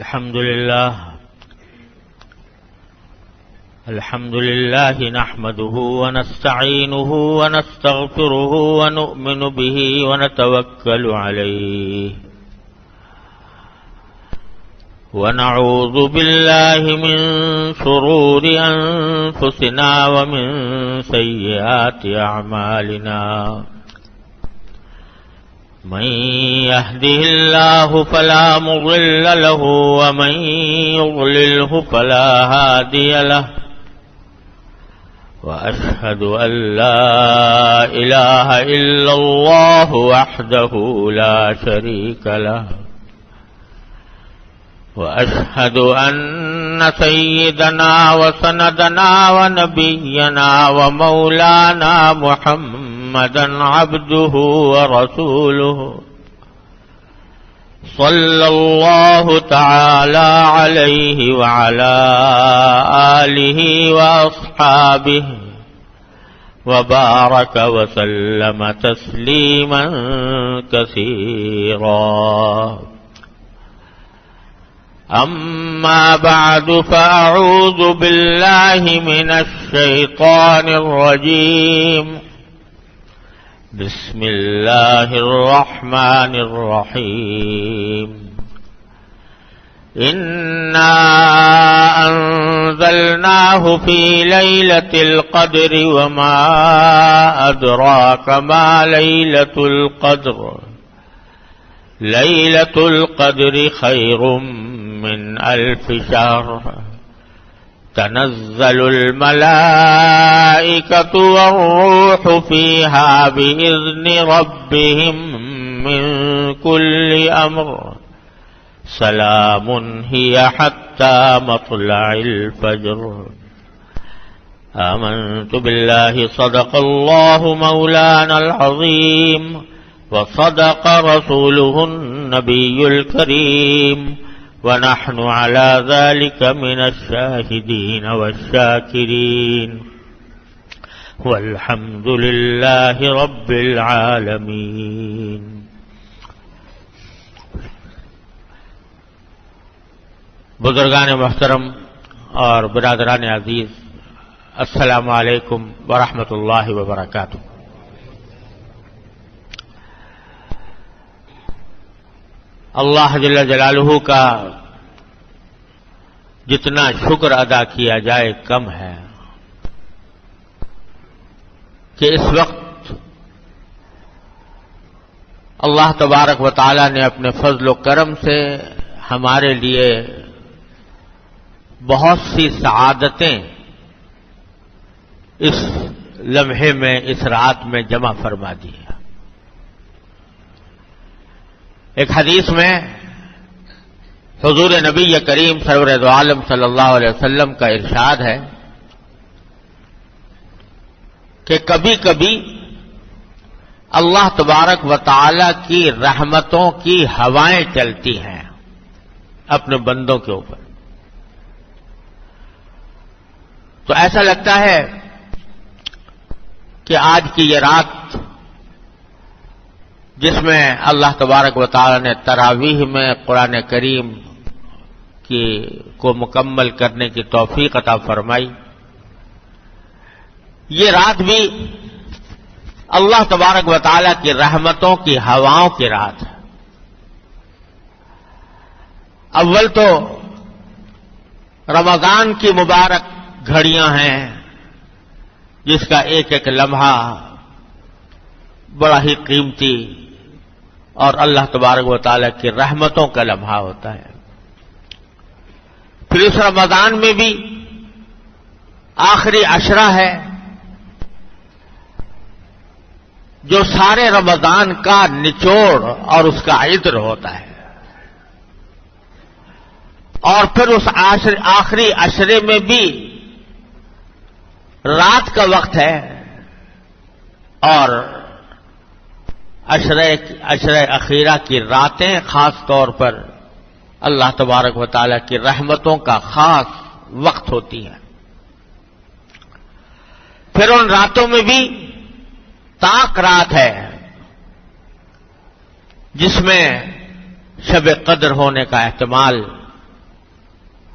الحمد لله نحمده ونستعينه ونستغفره ونؤمن به ونتوكل عليه ونعوذ بالله من شرور أنفسنا ومن سيئات أعمالنا من يهده الله فلا مضل له ومن يضلله فلا هادي له وأشهد أن لا إله إلا الله وحده لا شريك له وأشهد أن سيدنا وسندنا ونبينا ومولانا محمدا عبده ورسوله صلى الله تعالى عليه وعلى آله وأصحابه وبارك وسلم تسليما كثيرا أما بعد فأعوذ بالله من الشيطان الرجيم بسم الله الرحمن الرحيم إنا أنزلناه في ليلة القدر وما أدراك ما ليلة القدر ليلة القدر خير من 1000 شهر تنزل الملائكة والروح فيها بإذن ربهم من كل أمر سلام هي حتى مطلع الفجر آمنت بالله صدق الله مولانا العظيم وصدق رسوله النبي الكريم ونحن على ذلك من الشاهدين والشاكرين والحمد لله رب العالمين. بزرگان محترم اور برادران عزیز، السلام علیکم ورحمۃ اللہ وبرکاتہ. اللہ جل جلالہ کا جتنا شکر ادا کیا جائے کم ہے کہ اس وقت اللہ تبارک و تعالی نے اپنے فضل و کرم سے ہمارے لیے بہت سی سعادتیں اس لمحے میں، اس رات میں جمع فرما دی ہے. ایک حدیث میں حضور نبی کریم سرور دو عالم صلی اللہ علیہ وسلم کا ارشاد ہے کہ کبھی کبھی اللہ تبارک و تعالی کی رحمتوں کی ہوائیں چلتی ہیں اپنے بندوں کے اوپر، تو ایسا لگتا ہے کہ آج کی یہ رات جس میں اللہ تبارک و تعالی نے تراویح میں قرآن کریم کو مکمل کرنے کی توفیق عطا فرمائی، یہ رات بھی اللہ تبارک و تعالی کی رحمتوں کی ہواؤں کی رات ہے. اول تو رمضان کی مبارک گھڑیاں ہیں جس کا ایک ایک لمحہ بڑا ہی قیمتی اور اللہ تبارک و تعالی کی رحمتوں کا لمحہ ہوتا ہے. پھر اس رمضان میں بھی آخری عشرہ ہے جو سارے رمضان کا نچوڑ اور اس کا عطر ہوتا ہے، اور پھر اس آخری عشرے میں بھی رات کا وقت ہے، اور عشرہ اخیرہ کی راتیں خاص طور پر اللہ تبارک و تعالی کی رحمتوں کا خاص وقت ہوتی ہیں. پھر ان راتوں میں بھی طاق رات ہے جس میں شب قدر ہونے کا احتمال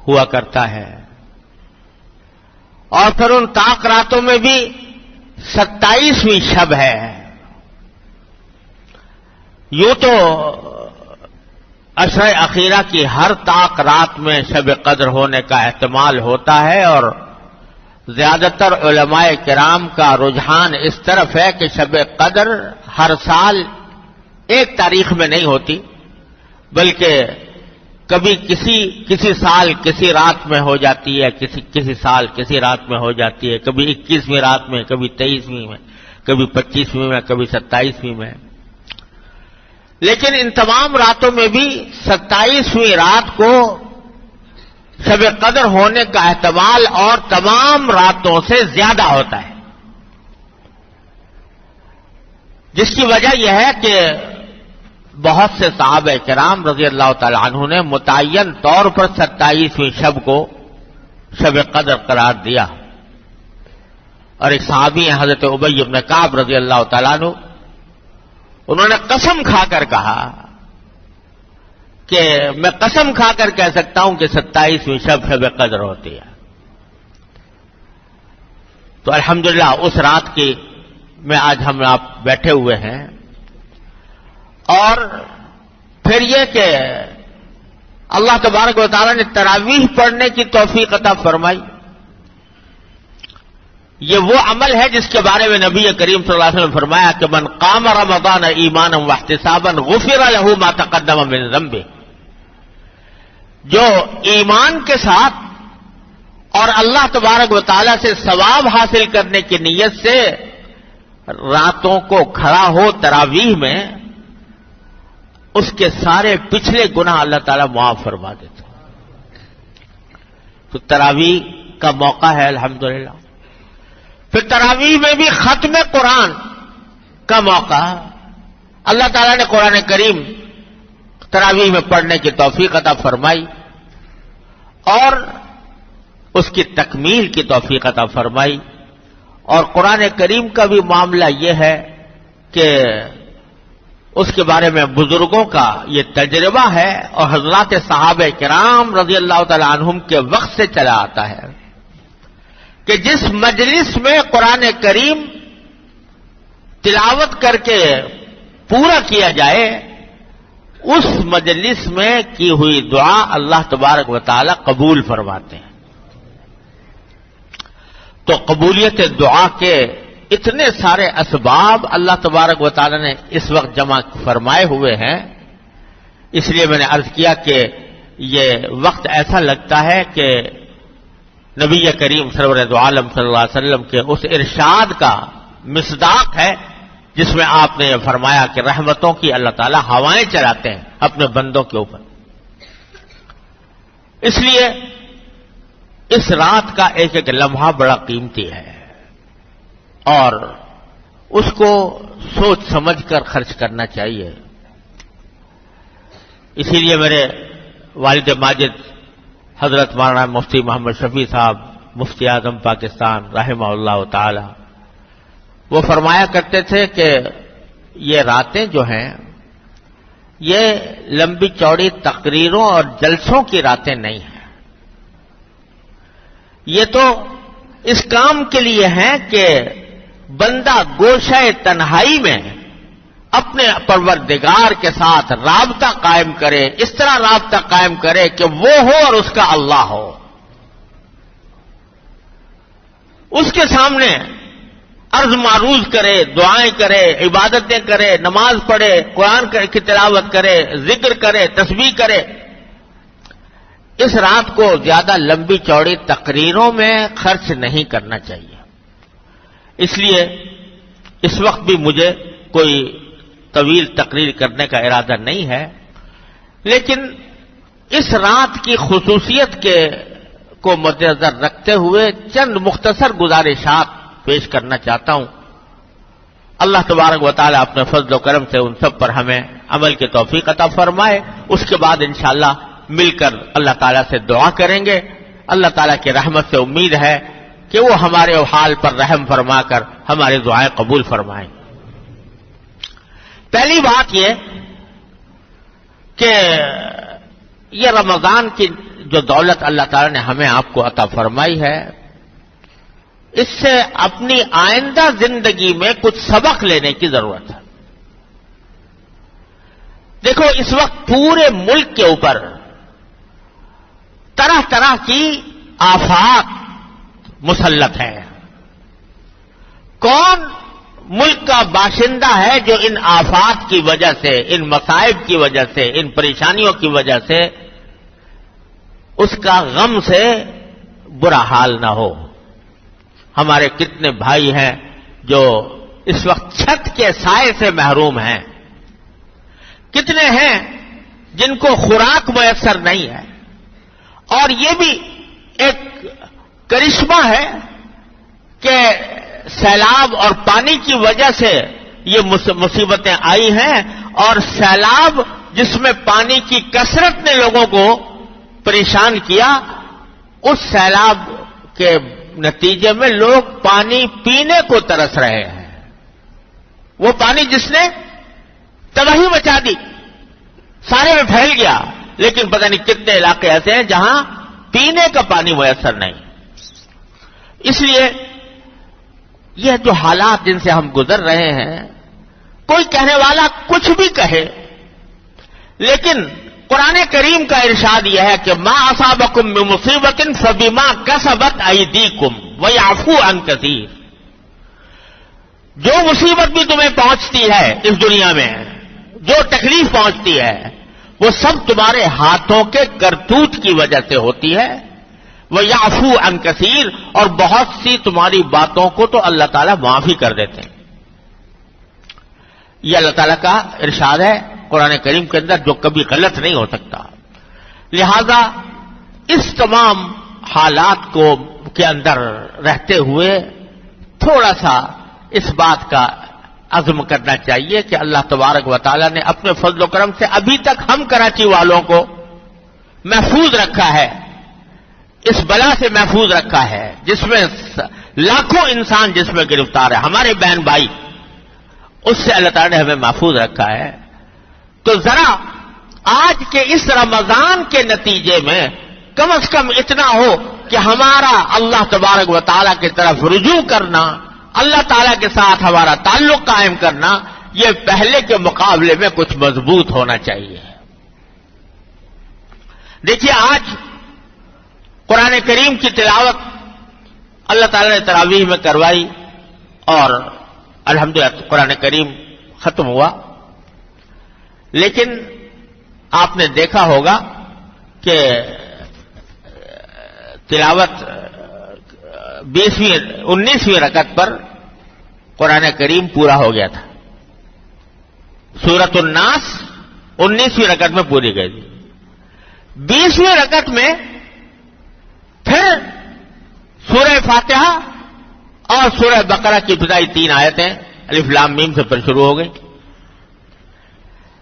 ہوا کرتا ہے، اور پھر ان طاق راتوں میں بھی 27ویں شب ہے۔ یوں تو عشر اخیرہ کی ہر طاق رات میں شب قدر ہونے کا احتمال ہوتا ہے، اور زیادہ تر علماء کرام کا رجحان اس طرف ہے کہ شب قدر ہر سال ایک تاریخ میں نہیں ہوتی، بلکہ کبھی کسی سال کسی رات میں ہو جاتی ہے، کسی سال کسی رات میں ہو جاتی ہے، کبھی 21ویں رات میں، کبھی 23ویں میں، کبھی 25ویں میں، کبھی 27ویں میں۔ لیکن ان تمام راتوں میں بھی 27ویں رات کو شب قدر ہونے کا احتمال اور تمام راتوں سے زیادہ ہوتا ہے، جس کی وجہ یہ ہے کہ بہت سے صحابہ کرام رضی اللہ تعالی عنہ نے متعین طور پر 27ویں شب کو شب قدر قرار دیا، اور ایک صحابی ہیں حضرت ابی بن کعب رضی اللہ تعالیٰ عنہ، انہوں نے قسم کھا کر کہا کہ میں قسم کھا کر کہہ سکتا ہوں کہ 27ویں شب قدر ہوتی ہے۔ تو الحمدللہ اس رات کی میں آج ہم آپ بیٹھے ہوئے ہیں، اور پھر یہ کہ اللہ تبارک و تعالیٰ نے تراویح پڑھنے کی توفیق عطا فرمائی۔ یہ وہ عمل ہے جس کے بارے میں نبی کریم صلی اللہ علیہ وسلم نے فرمایا کہ من قام رمضان ایمانا واحتسابا غفر له ما تقدم من ذنبه، جو ایمان کے ساتھ اور اللہ تبارک و تعالیٰ سے ثواب حاصل کرنے کی نیت سے راتوں کو کھڑا ہو تراویح میں، اس کے سارے پچھلے گناہ اللہ تعالیٰ معاف فرما دیتے۔ تو تراویح کا موقع ہے الحمدللہ۔ پھر تراویح میں بھی ختم قرآن کا موقع، اللہ تعالیٰ نے قرآن کریم تراویح میں پڑھنے کی توفیق عطا فرمائی، اور اس کی تکمیل کی توفیق عطا فرمائی۔ اور قرآن کریم کا بھی معاملہ یہ ہے کہ اس کے بارے میں بزرگوں کا یہ تجربہ ہے، اور حضرات صحابہ کرام رضی اللہ تعالی عنہم کے وقت سے چلا آتا ہے کہ جس مجلس میں قرآن کریم تلاوت کر کے پورا کیا جائے، اس مجلس میں کی ہوئی دعا اللہ تبارک و تعالی قبول فرماتے ہیں۔ تو قبولیت دعا کے اتنے سارے اسباب اللہ تبارک و تعالی نے اس وقت جمع فرمائے ہوئے ہیں، اس لیے میں نے عرض کیا کہ یہ وقت ایسا لگتا ہے کہ نبی کریم سرور دو عالم صلی اللہ علیہ وسلم کے اس ارشاد کا مصداق ہے جس میں آپ نے یہ فرمایا کہ رحمتوں کی اللہ تعالی ہوائیں چلاتے ہیں اپنے بندوں کے اوپر۔ اس لیے اس رات کا ایک ایک لمحہ بڑا قیمتی ہے، اور اس کو سوچ سمجھ کر خرچ کرنا چاہیے۔ اسی لیے میرے والد ماجد حضرت مولانا مفتی محمد شفیع صاحب مفتی اعظم پاکستان رحمہ اللہ تعالی، وہ فرمایا کرتے تھے کہ یہ راتیں جو ہیں یہ لمبی چوڑی تقریروں اور جلسوں کی راتیں نہیں ہیں، یہ تو اس کام کے لیے ہیں کہ بندہ گوشہ تنہائی میں اپنے پروردگار کے ساتھ رابطہ قائم کرے، اس طرح رابطہ قائم کرے کہ وہ ہو اور اس کا اللہ ہو، اس کے سامنے عرض معروض کرے، دعائیں کرے، عبادتیں کرے، نماز پڑھے، قرآن کی تلاوت کرے، ذکر کرے، تسبیح کرے۔ اس رات کو زیادہ لمبی چوڑی تقریروں میں خرچ نہیں کرنا چاہیے۔ اس لیے اس وقت بھی مجھے کوئی طویل تقریر کرنے کا ارادہ نہیں ہے، لیکن اس رات کی خصوصیت کو مد نظر رکھتے ہوئے چند مختصر گزارشات پیش کرنا چاہتا ہوں۔ اللہ تبارک و تعالی اپنے فضل و کرم سے ان سب پر ہمیں عمل کی توفیق عطا فرمائے۔ اس کے بعد انشاءاللہ مل کر اللہ تعالیٰ سے دعا کریں گے۔ اللہ تعالیٰ کی رحمت سے امید ہے کہ وہ ہمارے حال پر رحم فرما کر ہماری دعائیں قبول فرمائیں۔ پہلی بات یہ کہ یہ رمضان کی جو دولت اللہ تعالیٰ نے ہمیں آپ کو عطا فرمائی ہے، اس سے اپنی آئندہ زندگی میں کچھ سبق لینے کی ضرورت ہے۔ دیکھو، اس وقت پورے ملک کے اوپر طرح طرح کی آفات مسلط ہیں۔ کون ملک کا باشندہ ہے جو ان آفات کی وجہ سے، ان مصائب کی وجہ سے، ان پریشانیوں کی وجہ سے اس کا غم سے برا حال نہ ہو؟ ہمارے کتنے بھائی ہیں جو اس وقت چھت کے سائے سے محروم ہیں، کتنے ہیں جن کو خوراک میسر نہیں ہے، اور یہ بھی ایک کرشمہ ہے کہ سیلاب اور پانی کی وجہ سے یہ مصیبتیں آئی ہیں، اور سیلاب جس میں پانی کی کثرت نے لوگوں کو پریشان کیا، اس سیلاب کے نتیجے میں لوگ پانی پینے کو ترس رہے ہیں۔ وہ پانی جس نے تباہی مچا دی، سارے میں پھیل گیا، لیکن پتہ نہیں کتنے علاقے ایسے ہیں جہاں پینے کا پانی میسر نہیں۔ اس لیے یہ جو حالات جن سے ہم گزر رہے ہیں، کوئی کہنے والا کچھ بھی کہے، لیکن قرآن کریم کا ارشاد یہ ہے کہ ما اصابکم من مصیبت فبما کسبت ایدیکم ویعفو عن کثیر۔ جو مصیبت بھی تمہیں پہنچتی ہے اس دنیا میں، جو تکلیف پہنچتی ہے، وہ سب تمہارے ہاتھوں کے کرتوت کی وجہ سے ہوتی ہے۔ وَيَعْفُو عَنْ كَثِيرٍ، اور بہت سی تمہاری باتوں کو تو اللہ تعالیٰ معافی کر دیتے ہیں۔ یہ اللہ تعالیٰ کا ارشاد ہے قرآن کریم کے اندر، جو کبھی غلط نہیں ہو سکتا۔ لہذا اس تمام حالات کے اندر رہتے ہوئے تھوڑا سا اس بات کا عزم کرنا چاہیے کہ اللہ تبارک و تعالیٰ نے اپنے فضل و کرم سے ابھی تک ہم کراچی والوں کو محفوظ رکھا ہے، اس بلا سے محفوظ رکھا ہے جس میں لاکھوں انسان جس میں گرفتار ہے، ہمارے بہن بھائی، اس سے اللہ تعالیٰ نے ہمیں محفوظ رکھا ہے۔ تو ذرا آج کے اس رمضان کے نتیجے میں کم از کم اتنا ہو کہ ہمارا اللہ تبارک و تعالیٰ کی طرف رجوع کرنا، اللہ تعالیٰ کے ساتھ ہمارا تعلق قائم کرنا، یہ پہلے کے مقابلے میں کچھ مضبوط ہونا چاہیے۔ دیکھیے، آج قرآن کریم کی تلاوت اللہ تعالیٰ نے تراویح میں کروائی اور الحمدللہ قرآن کریم ختم ہوا، لیکن آپ نے دیکھا ہوگا کہ تلاوت 19ویں رکعت پر قرآن کریم پورا ہو گیا تھا۔ سورۃ الناس 19ویں رکعت میں پوری گئی تھی۔ 20ویں رکعت میں پھر سورہ فاتحہ اور سورہ بقرہ کی ابتدائی 3 آیتیں الف لام میم سے پھر شروع ہو گئی۔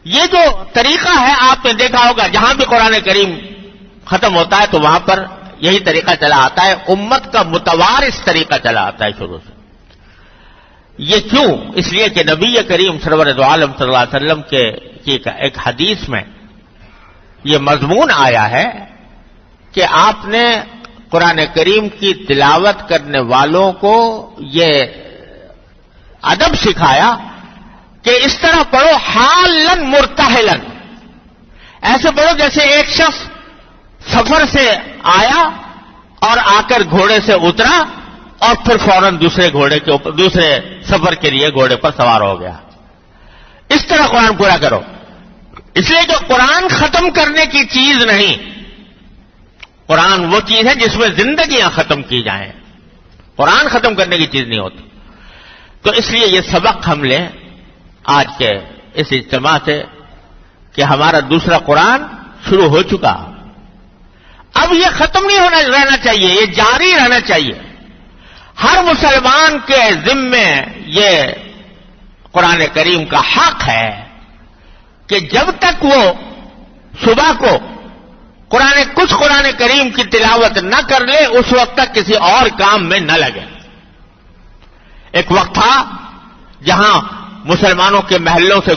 یہ جو طریقہ ہے آپ نے دیکھا ہوگا، جہاں بھی قرآن کریم ختم ہوتا ہے تو وہاں پر یہی طریقہ چلا آتا ہے، امت کا متوارث طریقہ چلا آتا ہے شروع سے۔ یہ کیوں؟ اس لیے کہ نبی کریم سرور دو عالم صلی اللہ علیہ وسلم کے ایک حدیث میں یہ مضمون آیا ہے کہ آپ نے قرآن کریم کی تلاوت کرنے والوں کو یہ ادب سکھایا کہ اس طرح پڑھو حالن مرتحلن، ایسے پڑھو جیسے ایک شخص سفر سے آیا اور آ کر گھوڑے سے اترا اور پھر فوراً دوسرے گھوڑے کے اوپر، دوسرے سفر کے لیے گھوڑے پر سوار ہو گیا۔ اس طرح قرآن پورا کرو، اس لیے کہ قرآن ختم کرنے کی چیز نہیں، قرآن وہ چیز ہے جس میں زندگیاں ختم کی جائیں، قرآن ختم کرنے کی چیز نہیں ہوتی۔ تو اس لیے یہ سبق ہم لیں آج کے اس اجتماع سے کہ ہمارا دوسرا قرآن شروع ہو چکا، اب یہ ختم نہیں رہنا چاہیے، یہ جاری رہنا چاہیے۔ ہر مسلمان کے ذمے یہ قرآن کریم کا حق ہے کہ جب تک وہ صبح کو کچھ قرآن کریم کی تلاوت نہ کر لے، اس وقت تک کسی اور کام میں نہ لگے۔ ایک وقت تھا جہاں مسلمانوں کے محلوں سے